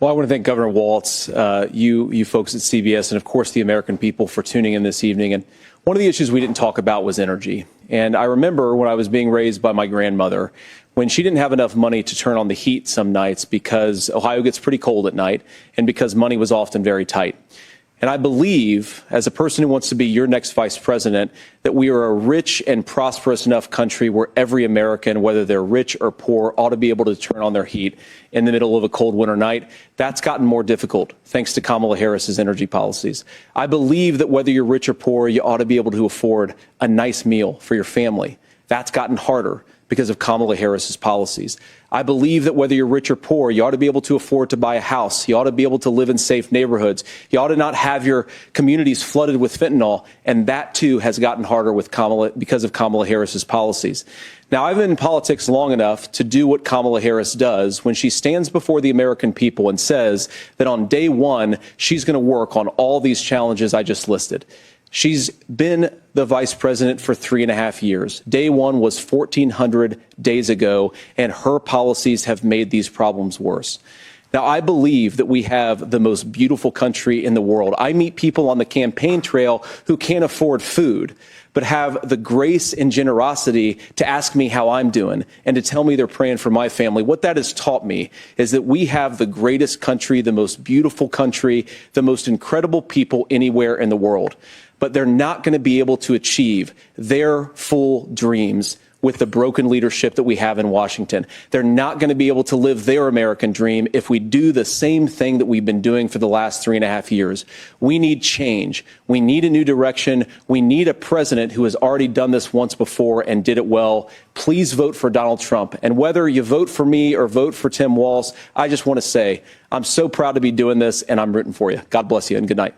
Well, I want to thank Governor Walz, you folks at CBS, and of course the American people for tuning in this evening. And one of the issues we didn't talk about was energy. And I remember when I was being raised by my grandmother, when she didn't have enough money to turn on the heat some nights because Ohio gets pretty cold at night and because money was often very tight. And I believe, as a person who wants to be your next vice president, that we are a rich and prosperous enough country where every American, whether they're rich or poor, ought to be able to turn on their heat in the middle of a cold winter night. That's gotten more difficult thanks to Kamala Harris's energy policies. I believe that whether you're rich or poor, you ought to be able to afford a nice meal for your family. That's gotten harder because of Kamala Harris's policies. I believe that whether you're rich or poor, you ought to be able to afford to buy a house. You ought to be able to live in safe neighborhoods. You ought to not have your communities flooded with fentanyl. And that, too, has gotten harder with because of Kamala Harris's policies. Now, I've been in politics long enough to do what Kamala Harris does when she stands before the American people and says that on day one, she's going to work on all these challenges I just listed. She's been the vice president for 3.5 years. Day one was 1,400 days ago, and her policies have made these problems worse. Now, I believe that we have the most beautiful country in the world. I meet people on the campaign trail who can't afford food, but have the grace and generosity to ask me how I'm doing and to tell me they're praying for my family. What that has taught me is that we have the greatest country, the most beautiful country, the most incredible people anywhere in the world. But they're not going to be able to achieve their full dreams with the broken leadership that we have in Washington. They're not going to be able to live their American dream if we do the same thing that we've been doing for the last 3.5 years. We need change. We need a new direction. We need a president who has already done this once before and did it well. Please vote for Donald Trump. And whether you vote for me or vote for Tim Walz, I just want to say I'm so proud to be doing this, and I'm rooting for you. God bless you, and good night.